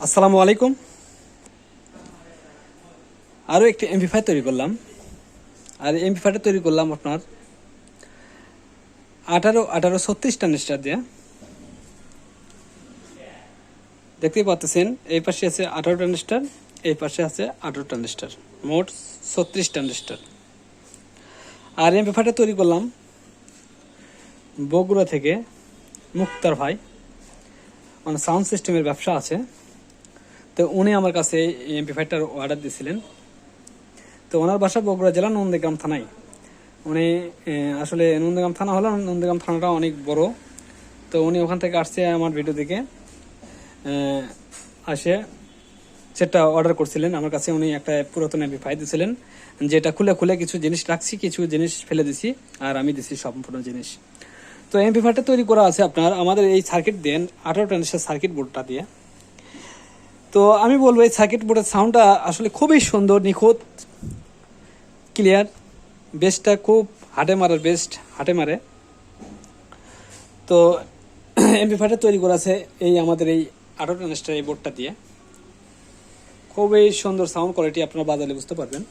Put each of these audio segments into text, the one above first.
আসসালামু আলাইকুম। আরও একটি এমপি5 তৈরি করলাম। আর এমপি5টা তৈরি করলাম আপনার 1836 ট্রানজিস্টার দিয়ে। দেখতেই পাচ্ছেন এই পাশে আছে 18 ট্রানজিস্টার, এই পাশে আছে 18 ট্রানজিস্টার, মোট 36 ট্রানজিস্টার। আর এমপি5টা তৈরি করলাম বগুড়া থেকে মুক্তার ভাই, মানে সাউন্ড সিস্টেমের ব্যবসা আছে। তো উনি আমার কাছে এই এমপি5টার অর্ডার দিয়েছিলেন। তো ওনার বাসা বগুড়া জেলা নন্দীগ্রাম থানায়। উনি আসলে নন্দীগ্রাম থানা হলো, নন্দীগ্রাম থানাটা অনেক বড়। তো উনি ওখান থেকে আসছে আমার ভিডিও দেখে আসে সেটা অর্ডার করছিলেন আমার কাছে। উনি একটা পুরাতন এমপি5 দিয়েছিলেন, যেটা খুলে খুলে কিছু জিনিস রাখছি, কিছু জিনিস ফেলে দিছি, আর আমি দিছি সম্পূর্ণ জিনিস। তো এমপি5টা তৈরি করা আছে আপনার আমাদের এই সার্কিট দেন 18 ট্রানজিস্টার সার্কিট বোর্ডটা দিয়ে। তো আমি বলবো এই সার্কিট বোর্ডের সাউন্ডটা আসলে খুবই সুন্দর, নিখুঁত, ক্লিয়ার। বেসটা খুব হাটে মারার, বেস্ট হাটে মারে। তো এমপি5টা তৈরি করা আছে এই আমাদের এই 18 ট্রানজিস্টার এই বোর্ডটা দিয়ে। খুবই সুন্দর সাউন্ড কোয়ালিটি, আপনারা বাজালে বুঝতে পারবেন।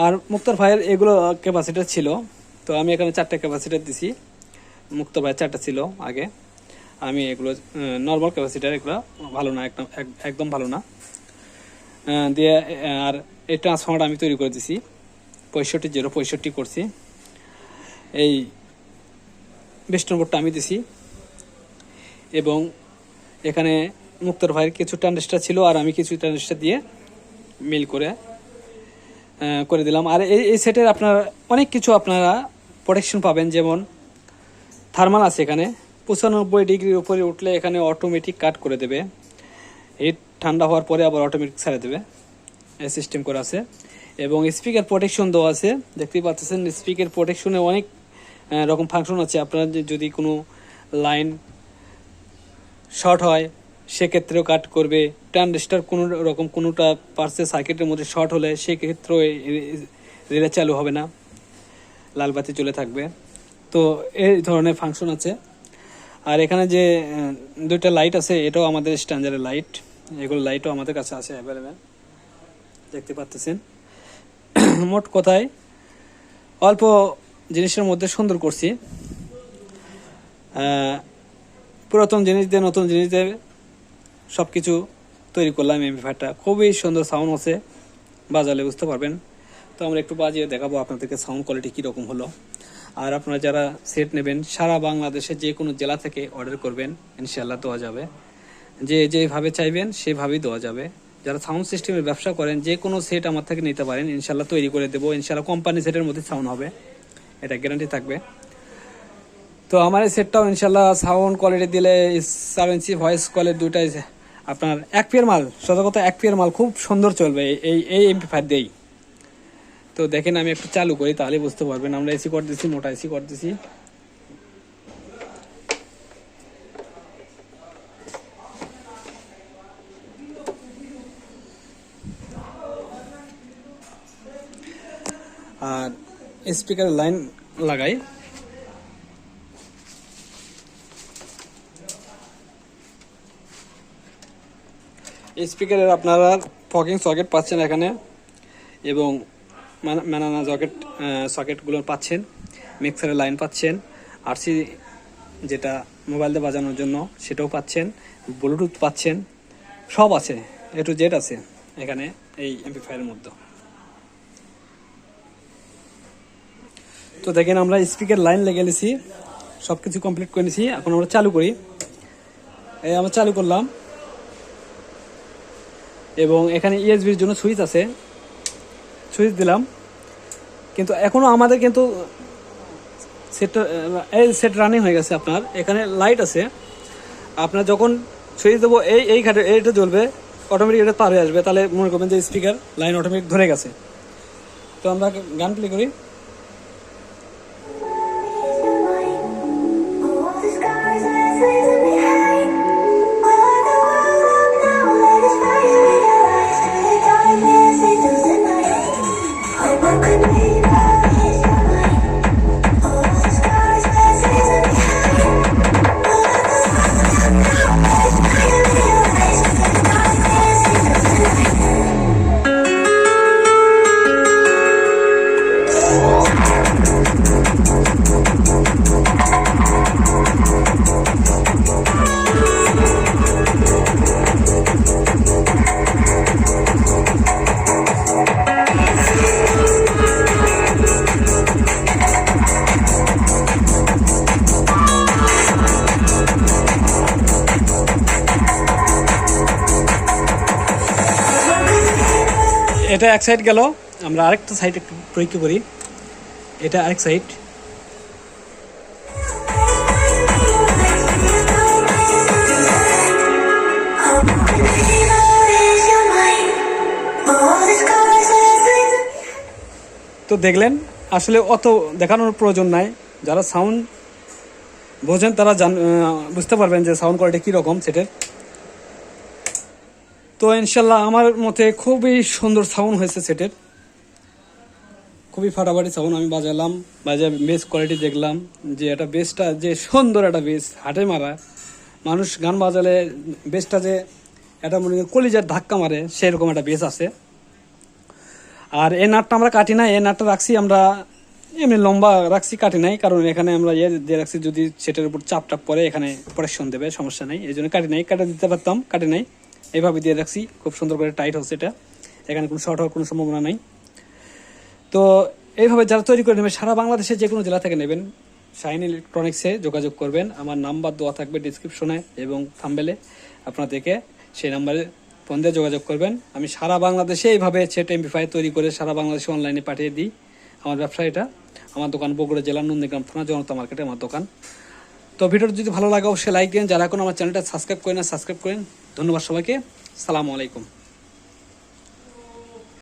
আর মুক্তার ভাইয়ের এগুলো ক্যাপাসিটার ছিল, তো আমি এখানে 4টা ক্যাপাসিটার দিছি। মুক্তার ভাইয়ের 4টা ছিল আগে, আমি এগুলো নর্মাল ক্যাপাসিটার, এগুলো ভালো না, একদম ভালো না দিয়ে। আর এই ট্রান্সফর্মারটা আমি তৈরি করে দিছি 65 করছি। এই বেস্টন বোর্ডটা আমি দিছি, এবং এখানে মুক্তার ভাইয়ের কিছু ট্রানজিস্টার ছিল, আর আমি কিছু ট্রানজিস্টার দিয়ে মিল করে দিলাম। আর এই সেটের আপনার অনেক কিছু আপনারা প্রোটেকশন পাবেন, যেমন থার্মাল আছে এখানে। 95 ডিগ্রির উপরে উঠলে এখানে অটোমেটিক কাট করে দেবে, হিট ঠান্ডা হওয়ার পরে আবার অটোমেটিক ছেড়ে দেবে, এই সিস্টেম করা আছে। এবং স্পিকার প্রোটেকশন দেওয়া আছে, দেখতেই পাচ্ছেন। স্পিকার প্রোটেকশনে অনেক রকম ফাংশন আছে। আপনারা যদি কোনো লাইন শর্ট হয় সেক্ষেত্রেও কাট করবে। ট্রানজিস্টার কোনো রকম কোনোটা পার্সে সার্কিটের মধ্যে শর্ট হলে সেক্ষেত্রেও রিলে চালু হবে না, লাল বাতি চলে থাকবে। তো এই ধরনের ফাংশন আছে। আর এখানে যে 2টা লাইট আছে, এটাও আমাদের স্ট্যান্ডার্ডের লাইট। এগুলো লাইটও আমাদের কাছে আছে অ্যাভেলেবেল, দেখতে পাচ্ছেন। মোট কথায় অল্প জিনিসের মধ্যে সুন্দর করছি। পুরাতন জিনিস দিয়ে নতুন জিনিস দিয়ে সব কিছু তৈরি করলাম। এমপি5টা খুবই সুন্দর সাউন্ড আছে, বাজালে বুঝতে পারবেন। তো আমরা একটু বাজিয়ে দেখাবো আপনাদেরকে সাউন্ড কোয়ালিটি কীরকম হলো। আর আপনারা যারা সেট নেবেন সারা বাংলাদেশে যে কোনো জেলা থেকে অর্ডার করবেন, ইনশাল্লাহ দেওয়া যাবে। যেভাবে চাইবেন সেভাবেই দেওয়া যাবে। যারা সাউন্ড সিস্টেমের ব্যবসা করেন যে কোনো সেট আমার থেকে নিতে পারেন, ইনশাল্লাহ তৈরি করে দেবো। ইনশাল্লাহ কোম্পানি সেটের মধ্যে সাউন্ড হবে, এটা গ্যারান্টি থাকবে। তো আমার এই সেটটাও ইনশাল্লাহ সাউন্ড কোয়ালিটি দিলে 7 ইঞ্চি ভয়েস কলের 2টাই আপনার 1 পেয়ার মাল, সদা কথা 1 পেয়ার মাল খুব সুন্দর চলবে এই এমপি5 দিয়েই। তো দেখেন আমি একটু চালু করি, তাহলে বুঝতে পারবেন। আমরা এসি করে দিচ্ছি, মোটা এসি করে দিচ্ছি। আর স্পিকারের লাইন লাগাই। স্পিকারের আপনারা ফকিং সকেট পাচ্ছেন এখানে, এবং ম্যানানা সকেটগুলো পাচ্ছেন, মিক্সারের লাইন পাচ্ছেন, আরসি যেটা মোবাইল দিয়ে বাজানোর জন্য সেটাও পাচ্ছেন, ব্লুটুথ পাচ্ছেন, সব আছে, A to Z আছে এখানে এই এমপি5 এর মধ্যে। তো দেখেন আমরা স্পিকার লাইন লেগে নিছি, সব কিছু কমপ্লিট করে নিছি। এখন আমরা চালু করি। এই আমরা চালু করলাম, এবং এখানে ইউএসবির জন্য সুইচ আছে, সুইচ দিলাম। কিন্তু এখনও আমাদের কিন্তু সেট রানিং হয়ে গেছে। আপনার এখানে লাইট আছে, আপনার যখন সুইচ দেবো এই ঘাটে এইটা জ্বলবে, অটোমেটিক এটা পার হয়ে আসবে, তাহলে মনে করবেন যে স্পিকার লাইন অটোমেটিক ধরে গেছে। তো আমরা গান প্লে করি। এটা এক সাইড গেল, আমরা আরেকটা সাইড একটু পরীক্ষা করি। এটা আরেক সাইড। তো দেখলেন, আসলে অত দেখানোর প্রয়োজন নাই। যারা সাউন্ড বোঝেন তারা বুঝতে পারবেন যে সাউন্ড কোয়ালিটি কীরকম সেটের। তো ইনশাল্লাহ আমার মতে খুবই সুন্দর সাউন্ড হয়েছে সেটের, খুবই ফাটাফাটি সাউন্ড। আমি বাজালাম, বাজার বেস কোয়ালিটি দেখলাম যে এটা বেসটা যে সুন্দর একটা বেস, হাটে মারা মানুষ গান বাজালে বেসটা যে এটা মনে করি কলিজার ধাক্কা মারে সেরকম একটা বেস আছে। আর এই নাটটা আমরা কাটি না, এই নাটটা রাখছি আমরা এমনি লম্বা রাখছি, কাটি নাই, কারণ এখানে আমরা দিয়ে রাখছি যদি সেটার উপর চাপ টাপ পরে এখানে প্রোটেকশন দেবে, সমস্যা নেই, এই জন্য কাটি নাই। কাটা দিতে পারতাম, কাটি নাই, এইভাবে দিয়ে রাখছি, খুব সুন্দর করে টাইট হচ্ছে এটা, এখানে কোনো শর্ট হওয়ার কোনো সম্ভাবনা নাই। তো এইভাবে যারা তৈরি করে নেবেন সারা বাংলাদেশে যে কোনো জেলা থেকে নেবেন, শাইন ইলেকট্রনিক্সে যোগাযোগ করবেন। আমার নাম্বার দেওয়া থাকবে ডিসক্রিপশনে এবং থাম্বনেলে, আপনাদেরকে সেই নাম্বারে ফোন দিয়ে যোগাযোগ করবেন। আমি সারা বাংলাদেশে এইভাবে সেট এমপ্লিফায়ার তৈরি করে সারা বাংলাদেশে অনলাইনে পাঠিয়ে দিই। আমার ব্যবসা এটা। আমার দোকান বগুড়া জেলার নন্দীগ্রাম থানা জনতা মার্কেটে আমার দোকান। তো ভিডিওটা যদি ভালো লাগে অবশ্যই লাইক দিন। যারা এখন আমার চ্যানেলটা সাবস্ক্রাইব করেন না সাবস্ক্রাইব করেন। ধন্যবাদ সবাইকে। সালামু আলাইকুম।